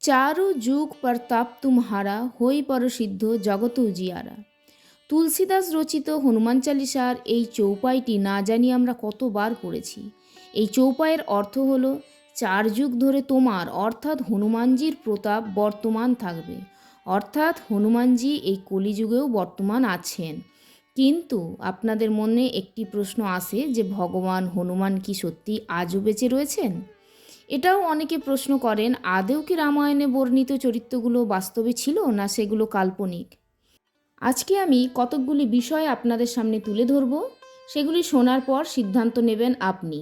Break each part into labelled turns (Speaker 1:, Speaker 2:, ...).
Speaker 1: चारों जुग प्रताप तुम्हारा হই পরসিদ্ধ জগত উজিয়ারা। তুলসীদাস রচিত হনুমান চালিসার এই চৌপাইটি না জানি আমরা কতবার পড়েছি। এই চৌপাইয়ের অর্থ হল 4 যুগ ধরে তোমার অর্থাৎ হনুমানজির প্রতাপ বর্তমান থাকবে, অর্থাৎ হনুমানজি এই কলিযুগেও বর্তমান আছেন। কিন্তু আপনাদের মনে একটি প্রশ্ন আসে যে ভগবান হনুমান কি সত্যি আজও বেঁচে রয়েছেন? এটাও অনেকে প্রশ্ন করেন, আদৌ কি রামায়ণে বর্ণিত চরিত্রগুলো বাস্তবে ছিল, না সেগুলো কাল্পনিক? আজকে আমি কতকগুলি বিষয় আপনাদের সামনে তুলে ধরব, সেগুলি শোনার পর সিদ্ধান্ত নেবেন আপনি।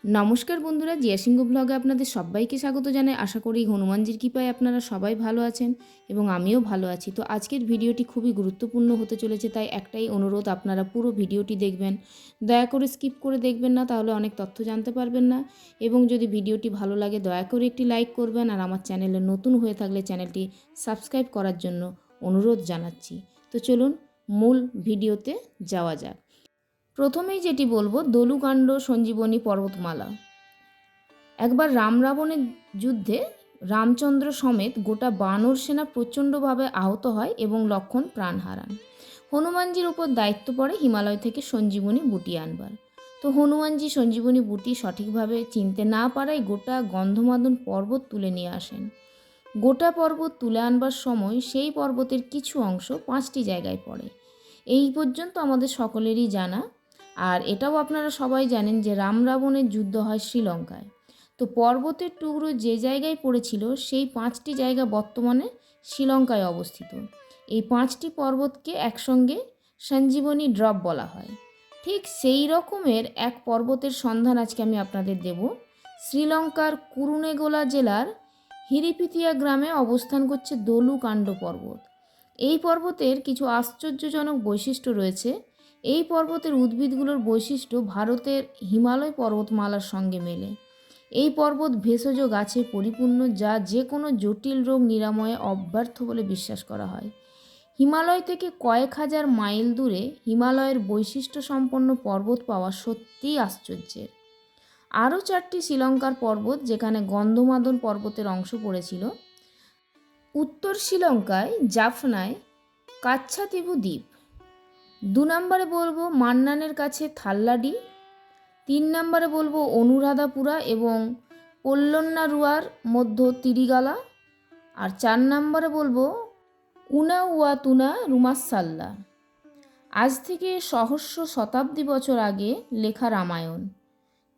Speaker 1: নমস্কার বন্ধুরা, জিয়া সিংহ ব্লগে আপনাদের সবাইকে স্বাগত জানাই। আশা করি হনুমানজির কৃপায় আপনারা সবাই ভালো আছেন এবং আমিও ভালো আছি। তো আজকের ভিডিওটি খুবই গুরুত্বপূর্ণ হতে চলেছে, তাই একটাই অনুরোধ, আপনারা পুরো ভিডিওটি দেখবেন। দয়া করে স্কিপ করে দেখবেন না, তাহলে অনেক তথ্য জানতে পারবেন না। এবং যদি ভিডিওটি ভালো লাগে দয়া করে একটি লাইক করবেন, আর আমার চ্যানেলে নতুন হয়ে থাকলে চ্যানেলটি সাবস্ক্রাইব করার জন্য অনুরোধ জানাচ্ছি। তো চলুন মূল ভিডিওতে যাওয়া যাক। প্রথমেই যেটি বলবো, দলুকাণ্ড সঞ্জীবনী পর্বতমালা। একবার রাম রাবণের যুদ্ধে রামচন্দ্র সমেত গোটা বানর সেনা প্রচণ্ডভাবে আহত হয় এবং লক্ষ্মণ প্রাণ হারান। হনুমানজির উপর দায়িত্ব পড়ে হিমালয় থেকে সঞ্জীবনী বুটি আনবার। তো হনুমানজি সঞ্জীবনী বুটি সঠিকভাবে চিনতে না পারায় গোটা গন্ধমাদন পর্বত তুলে নিয়ে আসেন। গোটা পর্বত তুলে আনবার সময় সেই পর্বতের কিছু অংশ 5টি জায়গায় পড়ে। এই পর্যন্ত আমাদের সকলেরই জানা। আর এটাও আপনারা সবাই জানেন যে রাম রাবণের যুদ্ধ হয় শ্রীলঙ্কায়। তো পর্বতের টুকরো যে জায়গায় পড়েছিল সেই 5টি জায়গা বর্তমানে শ্রীলঙ্কায় অবস্থিত। এই 5টি পর্বতকে একসঙ্গে সঞ্জীবনী ড্রপ বলা হয়। ঠিক সেই রকমের এক পর্বতের সন্ধান আজকে আমি আপনাদের দেব। শ্রীলঙ্কার কুরুনেগোলা জেলার হিরিপিতিয়া গ্রামে অবস্থান করছে দলুকাণ্ড পর্বত। এই পর্বতের কিছু আশ্চর্যজনক বৈশিষ্ট্য রয়েছে। এই পর্বতের উদ্ভিদগুলোর বৈশিষ্ট্য ভারতের হিমালয় পর্বতমালার সঙ্গে মেলে। এই পর্বত ভেষজ গাছে পরিপূর্ণ, যা যে কোনো জটিল রোগ নিরাময়ে অব্যর্থ বলে বিশ্বাস করা হয়। হিমালয় থেকে কয়েক হাজার মাইল দূরে হিমালয়ের বৈশিষ্ট্য সম্পন্ন পর্বত পাওয়া সত্যিই আশ্চর্যের। আরও 4টি শ্রীলঙ্কার পর্বত যেখানে গন্ধমাদন পর্বতের অংশ পড়েছিল। উত্তর শ্রীলঙ্কায় জাফনায় কাচ্ছাতীভু দ্বীপ। 2 নম্বরে বলবো মান্নানের কাছে থাল্লাডি। 3 নম্বরে বলবো অনুরাধাপুরা এবং পোল্লন্নারুয়ার মধ্য তিরিগালা। আর 4 নম্বরে বলবো উনাউয়াতুনা রুমাসাল্লা। আজ থেকে সহস্র শতাব্দী বছর আগে লেখা রামায়ণ।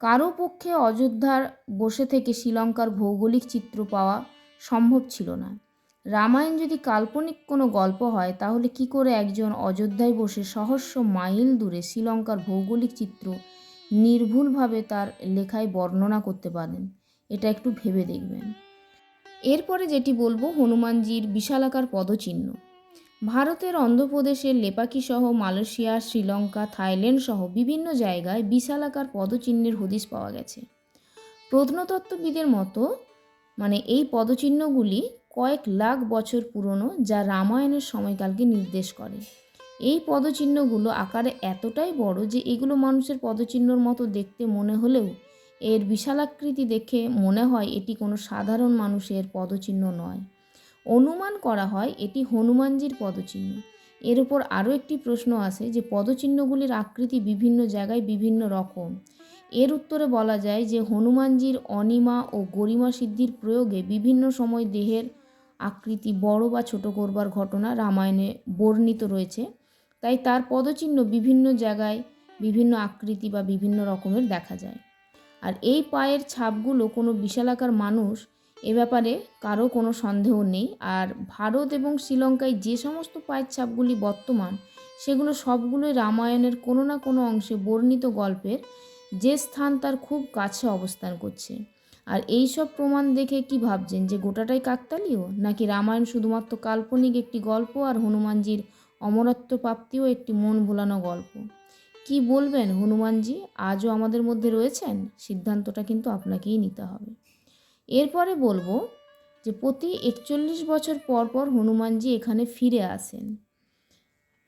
Speaker 1: কারো পক্ষে অযোধ্যার বসে থেকে শ্রীলঙ্কার ভৌগোলিক চিত্র পাওয়া সম্ভব ছিল না। রামায়ণ যদি কাল্পনিক কোনো গল্প হয়, তাহলে কি করে একজন অযোধ্যায় বসে সহস্র মাইল দূরে শ্রীলঙ্কার ভৌগোলিক চিত্র নির্ভুলভাবে তার লেখায় বর্ণনা করতে পারেন? এটা একটু ভেবে দেখবেন। এরপরে যেটি বলবো, হনুমানজির বিশালাকার পদচিহ্ন। ভারতের অন্ধ্রপ্রদেশের লেপাকি সহ মালয়েশিয়া, শ্রীলঙ্কা, থাইল্যান্ড সহ বিভিন্ন জায়গায় বিশালাকার পদচিহ্নের হদিশ পাওয়া গেছে। প্রত্নতত্ত্ববিদের মতো এই পদচিহ্নগুলি কয়েক লাখ বছর পুরনো, যা রামায়ণের সময়কালকে নির্দেশ করে। এই পদচিহ্নগুলো আকারে এতটাই বড় যে এগুলো মানুষের পদচিহ্নর মতো দেখতে মনে হলেও এর বিশালাকৃতি দেখে মনে হয় এটি কোনো সাধারণ মানুষের পদচিহ্ন নয়। অনুমান করা হয় এটি হনুমানজির পদচিহ্ন। এর উপর আরও একটি প্রশ্ন আসে যে পদচিহ্নগুলির আকৃতি বিভিন্ন জায়গায় বিভিন্ন রকম। এর উত্তরে বলা যায় যে হনুমানজির অনিমা ও গরিমা সিদ্ধির প্রয়োগে বিভিন্ন সময় দেহের আকৃতি বড় বা ছোট করবার ঘটনা রামায়ণে বর্ণিত রয়েছে। তাই তার পদচিহ্ন বিভিন্ন জায়গায় বিভিন্ন আকৃতি বা বিভিন্ন রকমের দেখা যায়। আর এই পায়ের ছাপগুলো কোনো বিশালাকার মানুষ, এ ব্যাপারে কারো কোনো সন্দেহ নেই। আর ভারত এবং শ্রীলঙ্কায় যে সমস্ত পায়ের ছাপগুলি বর্তমান, সেগুলো সবগুলোই রামায়ণের কোনো না কোনো অংশে বর্ণিত গল্পের যে স্থান তার খুব কাছে অবস্থান করছে। আর এই সব প্রমাণ দেখে কি ভাবছেন যে গোটাটাই কাকতালীয়, নাকি রামায়ণ শুধুমাত্র কাল্পনিক একটি গল্প আর হনুমানজির অমরত্ব প্রাপ্তিও একটি মন ভোলানো গল্প? কি বলবেন, হনুমানজি আজও আমাদের মধ্যে রয়েছেন? সিদ্ধান্তটা কিন্তু আপনাকেই নিতে হবে। এরপরে বলবো যে প্রতি 41 বছর পর পর হনুমানজি এখানে ফিরে আসেন।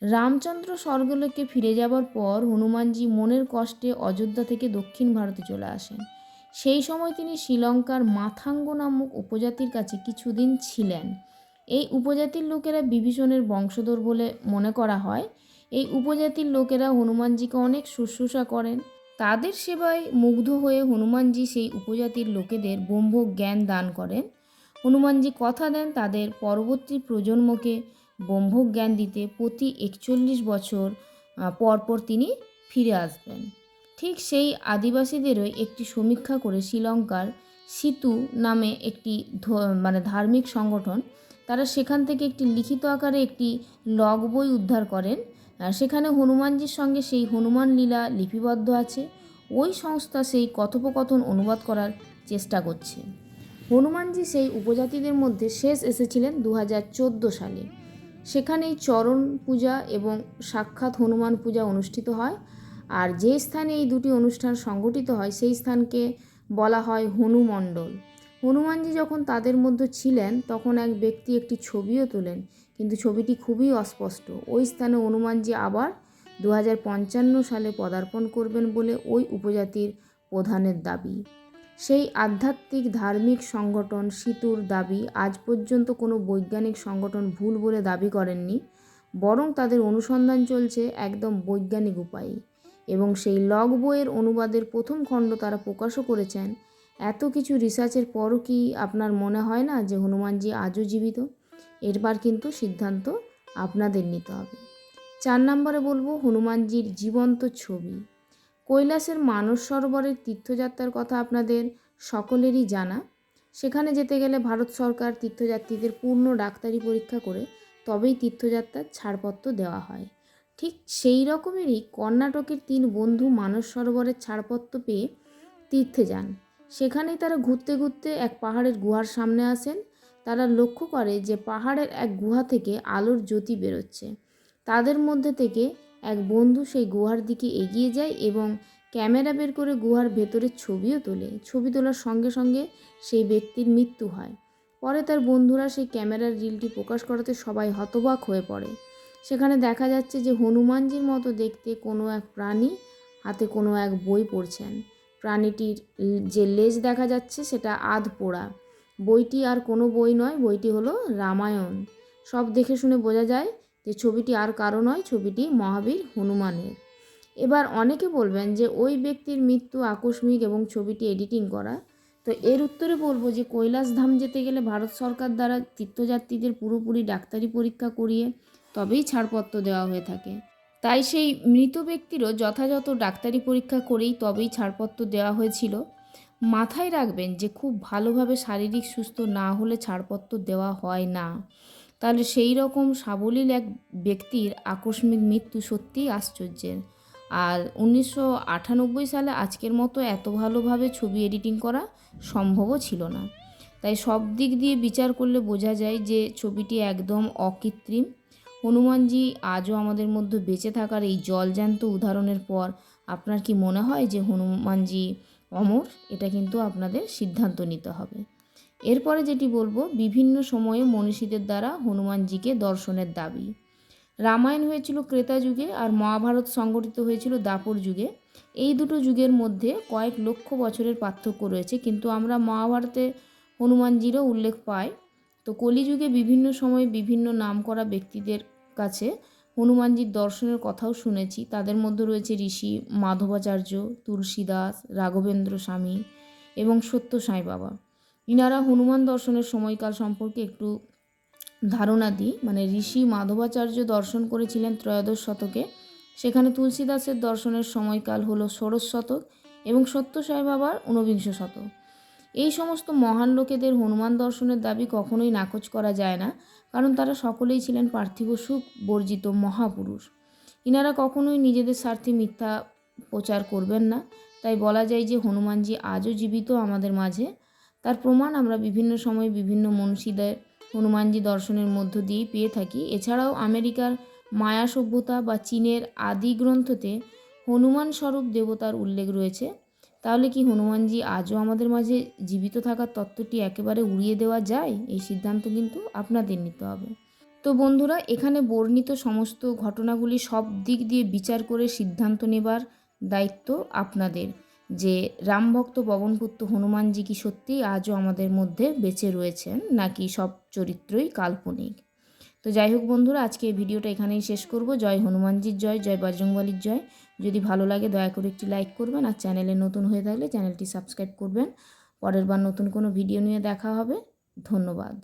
Speaker 1: রামচন্দ্র স্বর্গলোকে ফিরে যাবার পর হনুমানজি মনের কষ্টে অযোধ্যা থেকে দক্ষিণ ভারতে চলে আসেন। সেই সময় তিনি শ্রীলঙ্কার মাথাঙ্গ নামক উপজাতির কাছে কিছুদিন ছিলেন। এই উপজাতির লোকেরা বিভীষণের বংশধর বলে মনে করা হয়। এই উপজাতির লোকেরা হনুমানজিকে অনেক শুশ্রূষা করেন। তাদের সেবায় মুগ্ধ হয়ে হনুমানজি সেই উপজাতির লোকেদের ব্রহ্মজ্ঞান জ্ঞান দান করেন। হনুমানজি কথা দেন তাদের পরবর্তী প্রজন্মকে ব্রহ্মজ্ঞান দিতে প্রতি 41 বছর পর পর তিনি ফিরে আসবেন। ঠিক সেই আদিবাসীদেরই একটি সমীক্ষা করে শ্রীলঙ্কার সিতু নামে একটি ধার্মিক সংগঠন, তারা সেখান থেকে একটি লিখিত আকারে একটি লগ বই উদ্ধার করেন। সেখানে হনুমানজির সঙ্গে সেই হনুমান লীলা লিপিবদ্ধ আছে। ওই সংস্থা সেই কথোপকথন অনুবাদ করার চেষ্টা করছে। হনুমানজি সেই উপজাতিদের মধ্যে শেষ এসেছিলেন 2014 সালে। সেখানেই চরণ পূজা এবং সাক্ষাৎ হনুমান পূজা অনুষ্ঠিত হয়। আর যে স্থানে এই দুটি অনুষ্ঠান সংগঠিত হয় সেই স্থানকে বলা হয় হনুমণ্ডল। হনুমানজি যখন তাদের মধ্যে ছিলেন তখন এক ব্যক্তি একটি ছবিও তোলেন, কিন্তু ছবিটি খুবই অস্পষ্ট। ওই স্থানে হনুমানজি আবার 2055 সালে পদার্পণ করবেন বলে ওই উপজাতির প্রধানের দাবি। সেই আধ্যাত্মিক ধার্মিক সংগঠন সিতুর দাবি, আজ পর্যন্ত কোনো বৈজ্ঞানিক সংগঠন ভুল বলে দাবি করেননি, বরং তাদের অনুসন্ধান চলছে একদম বৈজ্ঞানিক উপায়ে। এবং সেই লগ বইয়ের অনুবাদের প্রথম খণ্ড তারা প্রকাশও করেছেন। এত কিছু রিসার্চের পরও কি আপনার মনে হয় না যে হনুমানজি আজও জীবিত? এরবার কিন্তু সিদ্ধান্ত আপনাদের নিতে হবে। 4 নম্বরে বলবো হনুমানজির জীবন্ত ছবি। কৈলাসের মানস সরোবরের তীর্থযাত্রার কথা আপনাদের সকলেরই জানা। সেখানে যেতে গেলে ভারত সরকার তীর্থযাত্রীদের পূর্ণ ডাক্তারি পরীক্ষা করে তবেই তীর্থযাত্রার ছাড়পত্র দেওয়া হয়। ঠিক সেই রকমেরই কর্ণাটকের 3 বন্ধু মানস সরোবরের ছাড়পত্র পেয়ে তীর্থে যান। সেখানেই তারা ঘুরতে ঘুরতে এক পাহাড়ের গুহার সামনে আসেন। তারা লক্ষ্য করে যে পাহাড়ের এক গুহা থেকে আলোর জ্যোতি বেরোচ্ছে। তাদের মধ্যে থেকে এক বন্ধু সেই গুহার দিকে এগিয়ে যায় এবং ক্যামেরা বের করে গুহার ভেতরের ছবিও তোলে। ছবি তোলার সঙ্গে সঙ্গে সেই ব্যক্তির মৃত্যু হয়। পরে তার বন্ধুরা সেই ক্যামেরার রিলটি প্রকাশ করাতে সবাই হতবাক হয়ে পড়ে। সেখানে দেখা যাচ্ছে যে হনুমানজির মতো দেখতে কোনো এক প্রাণী হাতে কোনো এক বই পড়ছেন। প্রাণীটির যে লেজ দেখা যাচ্ছে সেটা আধ পোড়া। বইটি আর কোনো বই নয়, বইটি হলো রামায়ণ। সব দেখে শুনে বোঝা যায় যে ছবিটি আর কারো নয়, ছবিটি মহাবীর হনুমানের। এবার অনেকে বলবেন যে ওই ব্যক্তির মৃত্যু আকস্মিক এবং ছবিটি এডিটিং করা। তো এর উত্তরে বলবো যে কৈলাস ধাম যেতে গেলে ভারত সরকার দ্বারা তীর্থযাত্রীদের পুরোপুরি ডাক্তারি পরীক্ষা করিয়ে তবেই ছাড়পত্র দেওয়া হয়ে থাকে। তাই সেই মৃত ব্যক্তিরও যথাযথ ডাক্তারি পরীক্ষা করেই তবেই ছাড়পত্র দেওয়া হয়েছিল। মাথায় রাখবেন যে খুব ভালোভাবে শারীরিক সুস্থ না হলে ছাড়পত্র দেওয়া হয় না। তাহলে সেই রকম সাবলীল এক ব্যক্তির আকস্মিক মৃত্যু সত্যিই আশ্চর্যের। আর 1998 সালে আজকের মতো এত ভালোভাবে ছবি এডিটিং করা সম্ভবও ছিল না। তাই সব দিক দিয়ে বিচার করলে বোঝা যায় যে ছবিটি একদম অকৃত্রিম। হনুমানজি আজও আমাদের মধ্যে বেঁচে থাকার এই জলজ্যান্ত উদাহরণের পর আপনার কি মনে হয় যে হনুমানজি অমর? এটা কিন্তু আপনাদের সিদ্ধান্ত নিতে হবে। এরপরে যেটি বলবো, বিভিন্ন সময়ে মনীষীদের দ্বারা হনুমানজিকে দর্শনের দাবি। রামায়ণ হয়েছিল ক্রেতা যুগে আর মহাভারত সংগঠিত হয়েছিল দাপর যুগে। এই দুটো যুগের মধ্যে কয়েক লক্ষ বছরের পার্থক্য রয়েছে, কিন্তু আমরা মহাভারতে হনুমানজিরও উল্লেখ পাই। তো কলিযুগে বিভিন্ন সময়ে বিভিন্ন নামকরা ব্যক্তিদের কাছে হনুমানজির দর্শনের কথাও শুনেছি। তাদের মধ্যে রয়েছে ঋষি মাধবাচার্য, তুলসীদাস, রাঘবেন্দ্র স্বামী এবং সত্য সাই বাবা। ইনারা হনুমান দর্শনের সময়কাল সম্পর্কে একটু ধারণা দিই। ঋষি মাধবাচার্য দর্শন করেছিলেন ত্রয়োদশ শতকে। সেখানে তুলসীদাসের দর্শনের সময়কাল হলো ষোড়শ শতক এবং সত্য সাই বাবার 19বিংশ শতক। এই সমস্ত মহান লোকেদের হনুমান দর্শনের দাবি কখনোই নাকচ করা যায় না, কারণ তারা সকলেই ছিলেন পার্থিব সুখ বর্জিত মহাপুরুষ। ইনারা কখনোই নিজেদের স্বার্থে মিথ্যা প্রচার করবেন না। তাই বলা যায় যে হনুমানজি আজও জীবিত আমাদের মাঝে। তার প্রমাণ আমরা বিভিন্ন সময় বিভিন্ন মনীষীদের হনুমানজি দর্শনের মধ্য দিয়েই পেয়ে থাকি। এছাড়াও আমেরিকার মায়া সভ্যতা বা চীনের আদি গ্রন্থতে হনুমান স্বরূপ দেবতার উল্লেখ রয়েছে। তাহলে কি হনুমানজি আজও আমাদের মাঝে জীবিত থাকার তত্ত্বটি একেবারে উড়িয়ে দেওয়া যায়? এই সিদ্ধান্ত কিন্তু আপনাদের নিতে হবে। তো বন্ধুরা, এখানে বর্ণিত সমস্ত ঘটনাগুলি সব দিক দিয়ে বিচার করে সিদ্ধান্ত নেবার দায়িত্ব আপনাদের। যে রামভক্ত পবনপুত্র হনুমানজি কি সত্যিই আজও আমাদের মধ্যে বেঁচে রয়েছেন নাকি সব চরিত্রই কাল্পনিক। তো যাই হোক বন্ধুরা, আজকে এই ভিডিওটা এখানেই শেষ করব। জয় হনুমানজির জয়, জয় বজরংবলীর জয়। যদি ভালো লাগে দয়া করে একটি লাইক করবেন, আর চ্যানেলে নতুন হয়ে থাকলে চ্যানেলটি সাবস্ক্রাইব করবেন। পরের বার নতুন কোনো ভিডিও নিয়ে দেখা হবে। ধন্যবাদ।